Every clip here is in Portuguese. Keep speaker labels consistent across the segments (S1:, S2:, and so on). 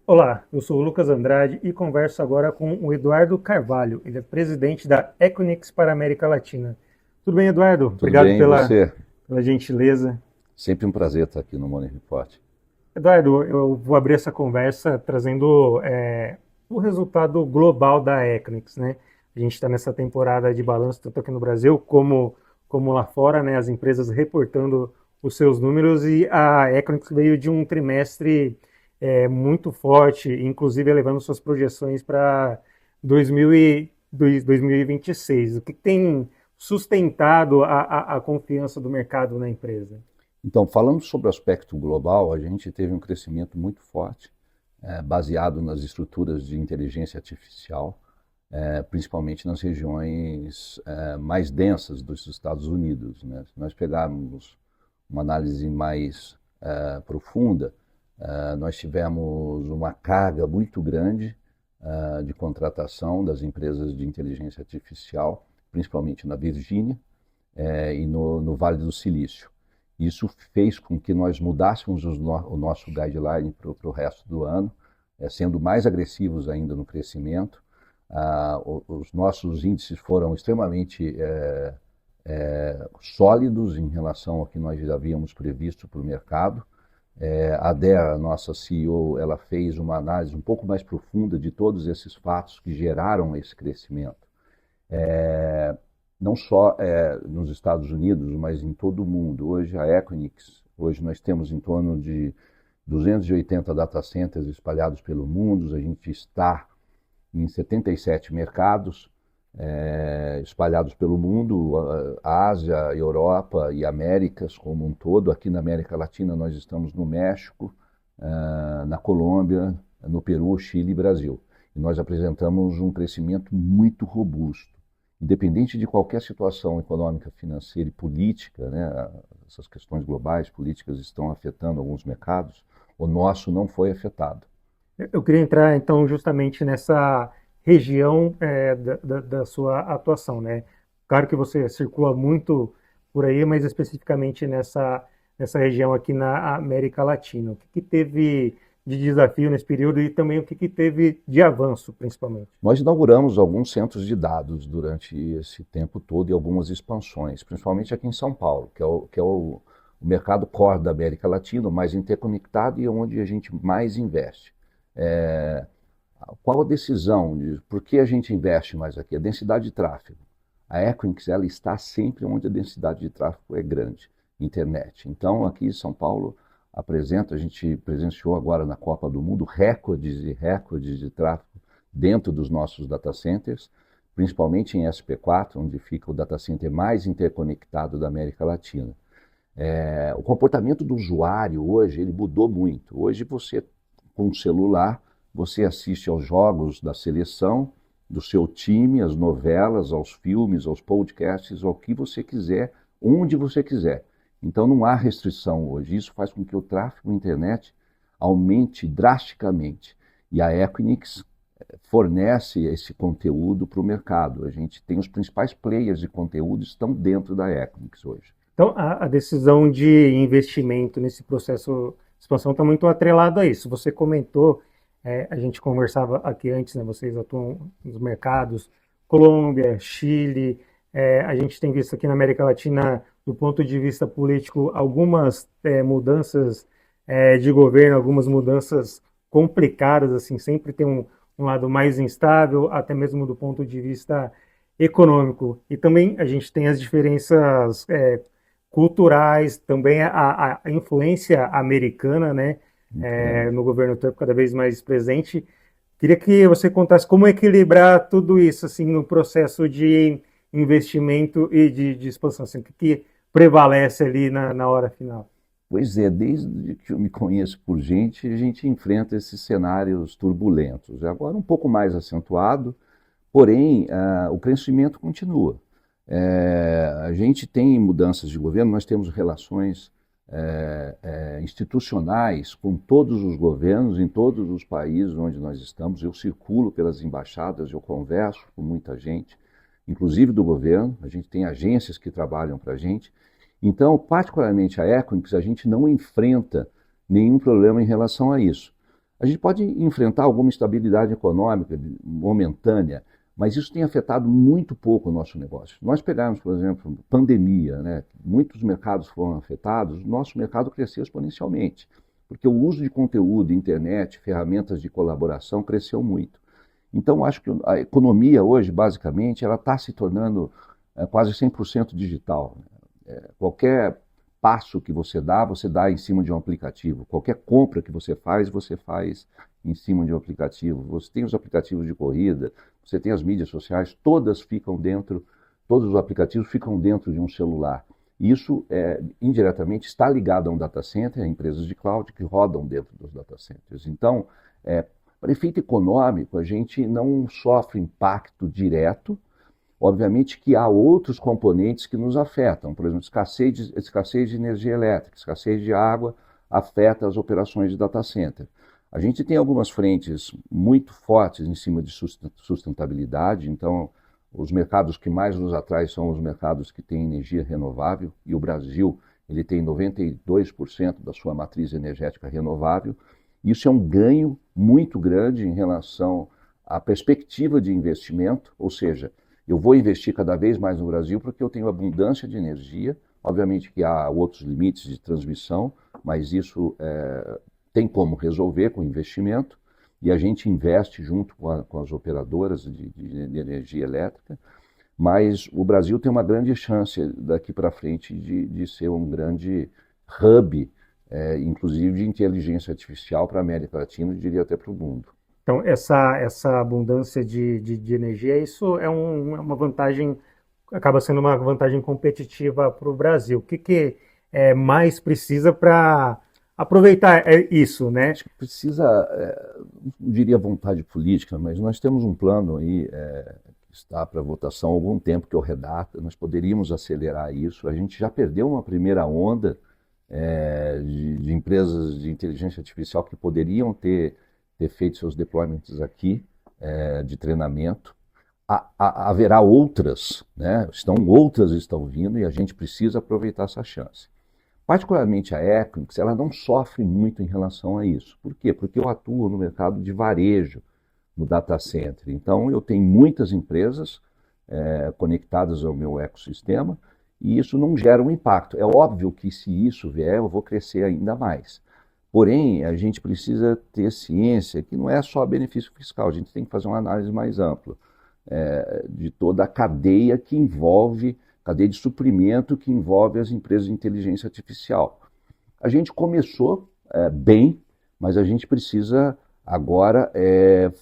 S1: Olá, eu sou o Lucas Andrade e converso agora com o Eduardo Carvalho. Ele é presidente da Equinix para a América Latina. Tudo bem, Eduardo?
S2: Tudo
S1: Obrigado
S2: bem, e
S1: pela,
S2: você?
S1: pela gentileza.
S2: Sempre um prazer estar aqui no Morning Report.
S1: Eduardo, eu vou abrir essa conversa trazendo o resultado global da Equinix, né? A gente está nessa temporada de balanço, tanto aqui no Brasil como lá fora, né? As empresas reportando os seus números e a Equinix veio de um trimestre muito forte, inclusive elevando suas projeções para 2026. O que tem sustentado a confiança do mercado na empresa?
S2: Então, falando sobre o aspecto global, a gente teve um crescimento muito forte, baseado nas estruturas de inteligência artificial, principalmente nas regiões mais densas dos Estados Unidos, né? Se nós pegarmos uma análise mais profunda, nós tivemos uma carga muito grande de contratação das empresas de inteligência artificial, principalmente na Virgínia e no Vale do Silício. Isso fez com que nós mudássemos o nosso guideline para o resto do ano, sendo mais agressivos ainda no crescimento. Os nossos índices foram extremamente sólidos em relação ao que nós já havíamos previsto para o mercado. A Dea, a nossa CEO, ela fez uma análise um pouco mais profunda de todos esses fatos que geraram esse crescimento. Não só nos Estados Unidos, mas em todo o mundo. Hoje a Equinix, hoje nós temos em torno de 280 data centers espalhados pelo mundo, a gente está em 77 mercados espalhados pelo mundo, a Ásia, Europa e Américas como um todo. Aqui na América Latina nós estamos no México, na Colômbia, no Peru, Chile e Brasil. E nós apresentamos um crescimento muito robusto. Independente de qualquer situação econômica, financeira e política, né, essas questões globais, políticas estão afetando alguns mercados, o nosso não foi afetado.
S1: Eu queria entrar, então, justamente nessa região da sua atuação, né? Claro que você circula muito por aí, mas especificamente nessa região aqui na América Latina. O que teve de desafio nesse período e também o que teve de avanço, principalmente?
S2: Nós inauguramos alguns centros de dados durante esse tempo todo e algumas expansões, principalmente aqui em São Paulo, que é o mercado core da América Latina, o mais interconectado e onde a gente mais investe. Qual a decisão de por que a gente investe mais aqui? A densidade de tráfego. A Equinix, ela está sempre onde a densidade de tráfego é grande, internet. Então, aqui em São Paulo, a gente presenciou agora na Copa do Mundo recordes e recordes de tráfego dentro dos nossos data centers, principalmente em SP4, onde fica o data center mais interconectado da América Latina. O comportamento do usuário hoje, ele mudou muito. Hoje você, com o celular, você assiste aos jogos da seleção, do seu time, às novelas, aos filmes, aos podcasts, ao que você quiser, onde você quiser. Então não há restrição hoje. Isso faz com que o tráfego na internet aumente drasticamente. E a Equinix fornece esse conteúdo para o mercado. A gente tem os principais players de conteúdo estão dentro da Equinix hoje.
S1: Então, a decisão de investimento nesse processo de expansão está muito atrelado a isso. Você comentou, a gente conversava aqui antes, né? Vocês atuam nos mercados Colômbia, Chile. A gente tem visto aqui na América Latina, do ponto de vista político, algumas mudanças de governo, algumas mudanças complicadas, assim, sempre tem um lado mais instável, até mesmo do ponto de vista econômico. E também a gente tem as diferenças culturais, também a influência americana, né, no governo Trump cada vez mais presente. Queria que você contasse como equilibrar tudo isso assim no processo de investimento e de expansão, assim, o que prevalece ali na hora final.
S2: Pois é, desde que eu me conheço por gente, a gente enfrenta esses cenários turbulentos. Agora um pouco mais acentuado, porém o crescimento continua. A gente tem mudanças de governo, nós temos relações institucionais com todos os governos, em todos os países onde nós estamos. Eu circulo pelas embaixadas, eu converso com muita gente, inclusive do governo, a gente tem agências que trabalham para a gente. Então, particularmente a Equinix, a gente não enfrenta nenhum problema em relação a isso. A gente pode enfrentar alguma instabilidade econômica momentânea, mas isso tem afetado muito pouco o nosso negócio. Nós pegarmos, por exemplo, pandemia, né? Muitos mercados foram afetados, o nosso mercado cresceu exponencialmente, porque o uso de conteúdo, internet, ferramentas de colaboração cresceu muito. Então, acho que a economia hoje, basicamente, ela está se tornando quase 100% digital. Qualquer passo que você dá em cima de um aplicativo. Qualquer compra que você faz em cima de um aplicativo. Você tem os aplicativos de corrida, você tem as mídias sociais, todos os aplicativos ficam dentro de um celular. Isso, indiretamente, está ligado a um data center, a empresas de cloud que rodam dentro dos data centers. Então, para efeito econômico, a gente não sofre impacto direto. Obviamente que há outros componentes que nos afetam, por exemplo, escassez de energia elétrica, escassez de água afeta as operações de data center. A gente tem algumas frentes muito fortes em cima de sustentabilidade, então os mercados que mais nos atraem são os mercados que têm energia renovável, e o Brasil ele tem 92% da sua matriz energética renovável. Isso é um ganho muito grande em relação à perspectiva de investimento, ou seja, eu vou investir cada vez mais no Brasil porque eu tenho abundância de energia. Obviamente que há outros limites de transmissão, mas isso tem como resolver com investimento. E a gente investe junto com as operadoras de energia elétrica. Mas o Brasil tem uma grande chance daqui para frente de ser um grande hub, inclusive de inteligência artificial para a América Latina e diria até para o mundo.
S1: Então, essa abundância de energia, isso é uma vantagem, acaba sendo uma vantagem competitiva para o Brasil. O que mais precisa para aproveitar isso, né?
S2: Acho que precisa, não diria vontade política, mas nós temos um plano aí que está para votação há algum tempo que eu redato, nós poderíamos acelerar isso. A gente já perdeu uma primeira onda de empresas de inteligência artificial que poderiam ter feito seus deployments aqui de treinamento. Haverá outras, né? Outras estão vindo e a gente precisa aproveitar essa chance. Particularmente a Equinix, ela não sofre muito em relação a isso. Por quê? Porque eu atuo no mercado de varejo, no data center. Então eu tenho muitas empresas conectadas ao meu ecossistema e isso não gera um impacto. É óbvio que se isso vier, eu vou crescer ainda mais. Porém, a gente precisa ter ciência que não é só benefício fiscal, a gente tem que fazer uma análise mais ampla de toda a cadeia que envolve, cadeia de suprimento que envolve as empresas de inteligência artificial. A gente começou bem, mas a gente precisa agora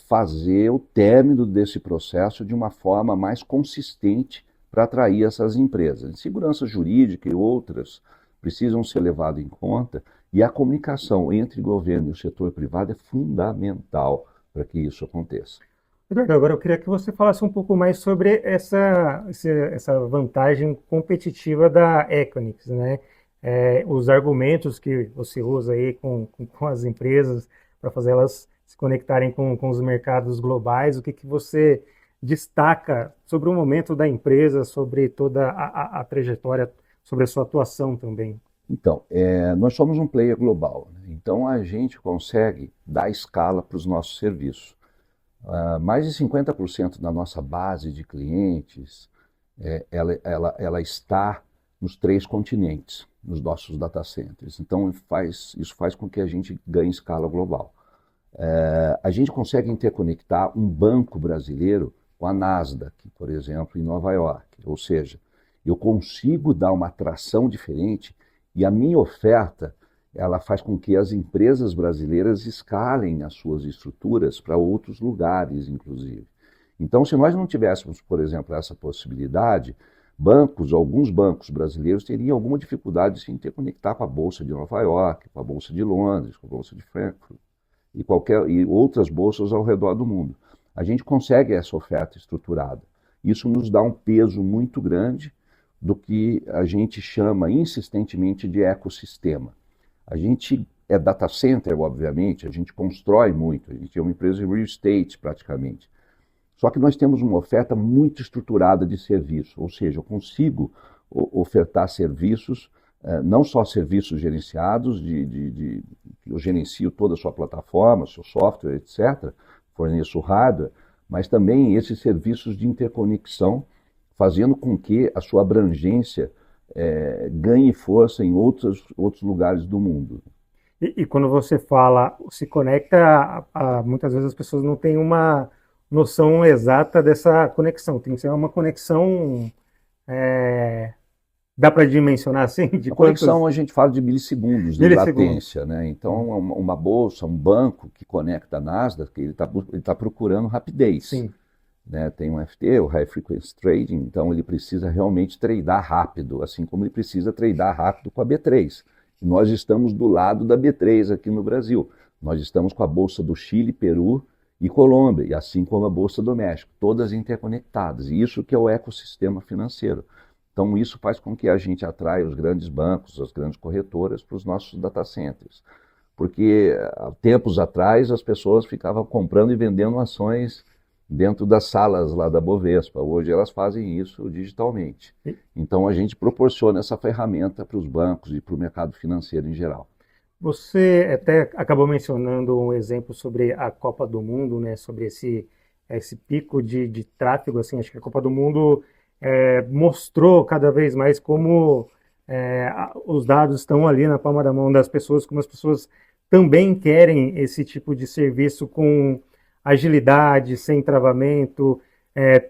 S2: fazer o término desse processo de uma forma mais consistente para atrair essas empresas. Segurança jurídica e outras precisam ser levadas em conta. E a comunicação entre o governo e o setor privado é fundamental para que isso aconteça.
S1: Eduardo, agora eu queria que você falasse um pouco mais sobre essa vantagem competitiva da Equinix, né? Os argumentos que você usa aí com as empresas para fazer elas se conectarem com os mercados globais, o que você destaca sobre o momento da empresa, sobre toda a trajetória, sobre a sua atuação também?
S2: Então, nós somos um player global, né? Então a gente consegue dar escala para os nossos serviços. Mais de 50% da nossa base de clientes, ela está nos 3 continentes, nos nossos data centers. Então isso faz com que a gente ganhe escala global. A gente consegue interconectar um banco brasileiro com a Nasdaq, por exemplo, em Nova York. Ou seja, eu consigo dar uma atração diferente. E a minha oferta, ela faz com que as empresas brasileiras escalem as suas estruturas para outros lugares, inclusive. Então, se nós não tivéssemos, por exemplo, essa possibilidade, alguns bancos brasileiros teriam alguma dificuldade de se interconectar com a Bolsa de Nova York, com a Bolsa de Londres, com a Bolsa de Frankfurt e outras bolsas ao redor do mundo. A gente consegue essa oferta estruturada. Isso nos dá um peso muito grande do que a gente chama insistentemente de ecossistema. A gente é data center, obviamente, a gente constrói muito, a gente é uma empresa de real estate praticamente. Só que nós temos uma oferta muito estruturada de serviço, ou seja, eu consigo ofertar serviços, não só serviços gerenciados, eu gerencio toda a sua plataforma, seu software, etc., forneço hardware, mas também esses serviços de interconexão, fazendo com que a sua abrangência ganhe força em outros lugares do mundo.
S1: E quando você fala, se conecta, muitas vezes as pessoas não têm uma noção exata dessa conexão. Tem que ser uma conexão, dá para dimensionar assim? De
S2: A
S1: quantos
S2: conexão, a gente fala de milissegundos de
S1: milissegundos?
S2: latência, né? Então, uma bolsa, um banco que conecta a Nasdaq, ele tá procurando rapidez.
S1: Sim.
S2: Né? Tem um FT, o High Frequency Trading, então ele precisa realmente tradar rápido, assim como ele precisa tradar rápido com a B3. E nós estamos do lado da B3 aqui no Brasil. Nós estamos com a Bolsa do Chile, Peru e Colômbia, e assim como a Bolsa do México, todas interconectadas. E isso que é o ecossistema financeiro. Então isso faz com que a gente atraia os grandes bancos, as grandes corretoras para os nossos data centers. Porque há tempos atrás as pessoas ficavam comprando e vendendo ações dentro das salas lá da Bovespa. Hoje elas fazem isso digitalmente. Então a gente proporciona essa ferramenta para os bancos e para o mercado financeiro em geral.
S1: Você até acabou mencionando um exemplo sobre a Copa do Mundo, né? Sobre esse pico de tráfego, assim, acho que a Copa do Mundo mostrou cada vez mais como os dados estão ali na palma da mão das pessoas, como as pessoas também querem esse tipo de serviço com agilidade, sem travamento.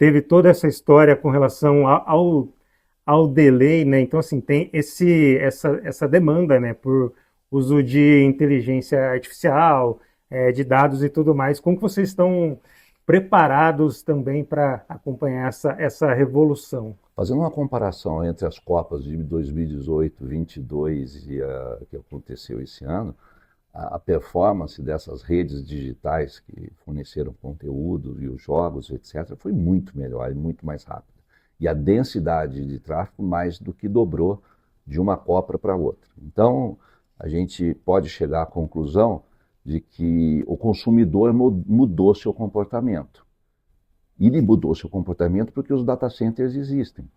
S1: Teve toda essa história com relação ao delay, né? Então, assim, tem essa demanda, né, por uso de inteligência artificial, de dados e tudo mais. Como que vocês estão preparados também para acompanhar essa revolução?
S2: Fazendo uma comparação entre as Copas de 2018, 2022 e a que aconteceu esse ano, a performance dessas redes digitais que forneceram conteúdo e os jogos, etc., foi muito melhor e muito mais rápida. E a densidade de tráfego mais do que dobrou de uma Copa para outra. Então, a gente pode chegar à conclusão de que o consumidor mudou seu comportamento. E ele mudou seu comportamento porque os data centers existem,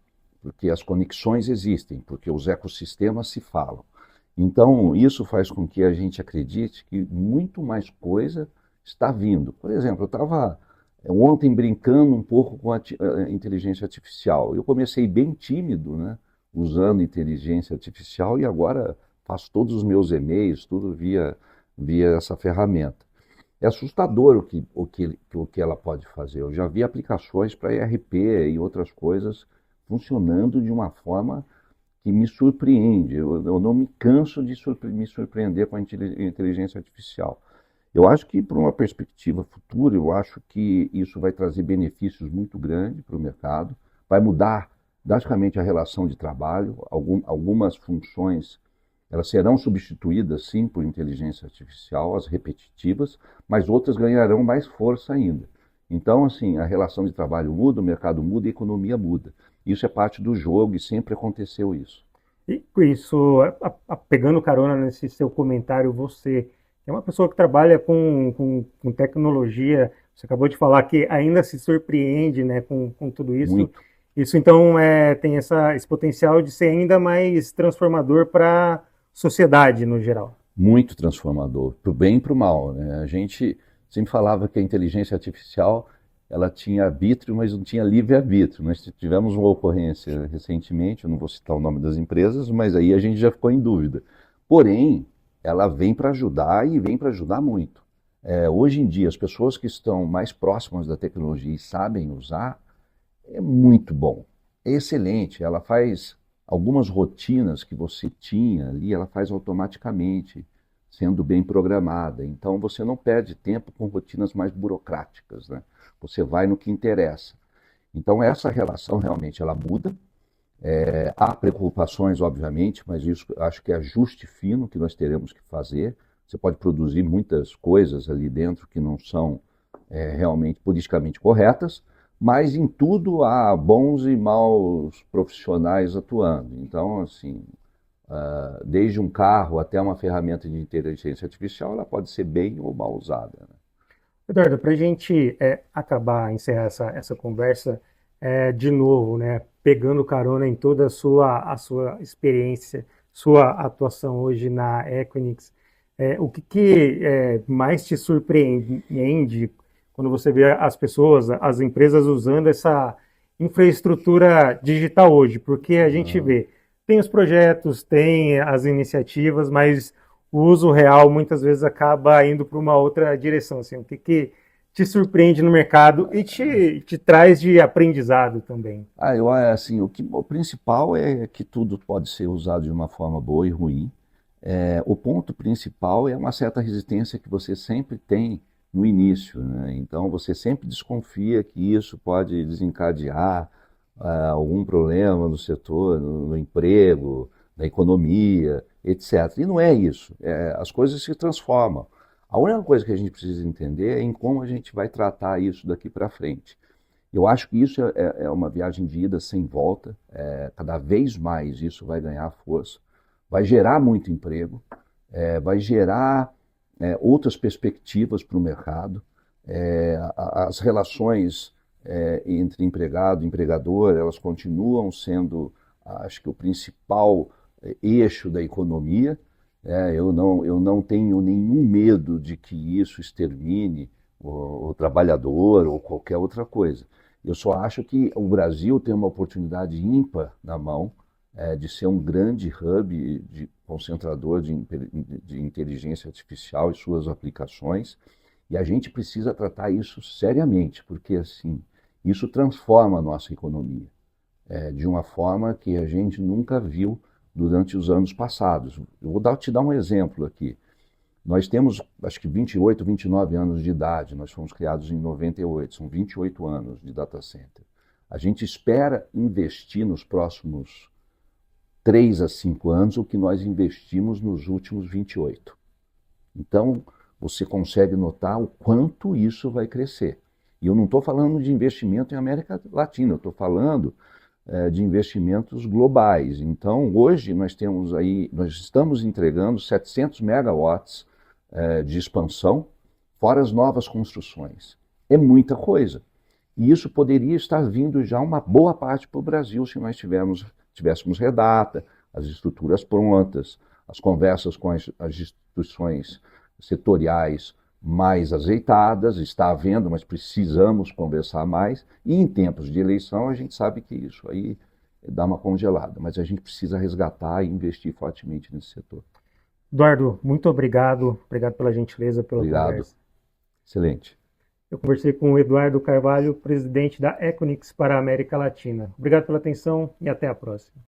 S2: porque as conexões existem, porque os ecossistemas se falam. Então, isso faz com que a gente acredite que muito mais coisa está vindo. Por exemplo, eu estava ontem brincando um pouco com a inteligência artificial. Eu comecei bem tímido, né, usando inteligência artificial, e agora faço todos os meus e-mails, tudo via essa ferramenta. É assustador o que ela pode fazer. Eu já vi aplicações para ERP e outras coisas funcionando de uma forma que me surpreende. Eu não me canso de me surpreender com a inteligência artificial. Eu acho que, por uma perspectiva futura, eu acho que isso vai trazer benefícios muito grandes para o mercado, vai mudar drasticamente a relação de trabalho, algumas funções elas serão substituídas, sim, por inteligência artificial, as repetitivas, mas outras ganharão mais força ainda. Então, assim, a relação de trabalho muda, o mercado muda e a economia muda. Isso é parte do jogo e sempre aconteceu isso.
S1: E com isso, pegando carona nesse seu comentário, você é uma pessoa que trabalha com tecnologia, você acabou de falar que ainda se surpreende, né, com tudo isso.
S2: Muito.
S1: Isso, então, tem esse potencial de ser ainda mais transformador para a sociedade no geral.
S2: Muito transformador, para o bem e para o mal, né? A gente sempre falava que a inteligência artificial ela tinha arbítrio, mas não tinha livre-arbítrio. Nós tivemos uma ocorrência recentemente, eu não vou citar o nome das empresas, mas aí a gente já ficou em dúvida. Porém, ela vem para ajudar e vem para ajudar muito. Hoje em dia, as pessoas que estão mais próximas da tecnologia e sabem usar, é muito bom, é excelente. Ela faz algumas rotinas que você tinha ali, ela faz automaticamente, sendo bem programada. Então você não perde tempo com rotinas mais burocráticas, né? Você vai no que interessa. Então essa relação realmente ela muda. Há preocupações, obviamente, mas isso acho que é ajuste fino que nós teremos que fazer. Você pode produzir muitas coisas ali dentro que não são realmente politicamente corretas, mas em tudo há bons e maus profissionais atuando. Então, assim, desde um carro até uma ferramenta de inteligência artificial, ela pode ser bem ou mal usada, né?
S1: Eduardo, para a gente encerrar essa conversa, de novo, né, pegando carona em toda a sua experiência, sua atuação hoje na Equinix, O que, mais te surpreende quando você vê as pessoas, as empresas usando essa infraestrutura digital hoje? Porque a gente
S2: Aham.
S1: vê, tem os projetos, tem as iniciativas, mas o uso real muitas vezes acaba indo para uma outra direção. Assim, o que te surpreende no mercado e te traz de aprendizado também?
S2: Eu assim, o principal é que tudo pode ser usado de uma forma boa e ruim. O ponto principal é uma certa resistência que você sempre tem no início, né? Então você sempre desconfia que isso pode desencadear algum problema no setor, no emprego, na economia, etc. E não é isso. As coisas se transformam. A única coisa que a gente precisa entender é em como a gente vai tratar isso daqui para frente. Eu acho que isso é uma viagem de ida sem volta. Cada vez mais isso vai ganhar força, vai gerar muito emprego, vai gerar outras perspectivas para o mercado. As relações entre empregado e empregador, elas continuam sendo, acho que, o principal eixo da economia. Eu não tenho nenhum medo de que isso extermine o trabalhador ou qualquer outra coisa. Eu só acho que o Brasil tem uma oportunidade ímpar na mão de ser um grande hub de concentrador de inteligência artificial e suas aplicações, e a gente precisa tratar isso seriamente, porque assim, isso transforma a nossa economia de uma forma que a gente nunca viu durante os anos passados. Eu vou te dar um exemplo aqui. Nós temos, acho que 28, 29 anos de idade, nós fomos criados em 98, são 28 anos de data center. A gente espera investir nos próximos 3 a 5 anos o que nós investimos nos últimos 28. Então, você consegue notar o quanto isso vai crescer. E eu não estou falando de investimento em América Latina, eu estou falando de investimentos globais. Então, hoje nós estamos entregando 700 megawatts de expansão, fora as novas construções. É muita coisa. E isso poderia estar vindo já uma boa parte para o Brasil se nós tivéssemos redata, as estruturas prontas, as conversas com as instituições setoriais mais azeitadas, está havendo, mas precisamos conversar mais. E em tempos de eleição, a gente sabe que isso aí dá uma congelada, mas a gente precisa resgatar e investir fortemente nesse setor.
S1: Eduardo, muito obrigado. Obrigado pela gentileza, pela
S2: Obrigado.
S1: conversa.
S2: Excelente.
S1: Eu conversei com o Eduardo Carvalho, presidente da Equinix para a América Latina. Obrigado pela atenção e até a próxima.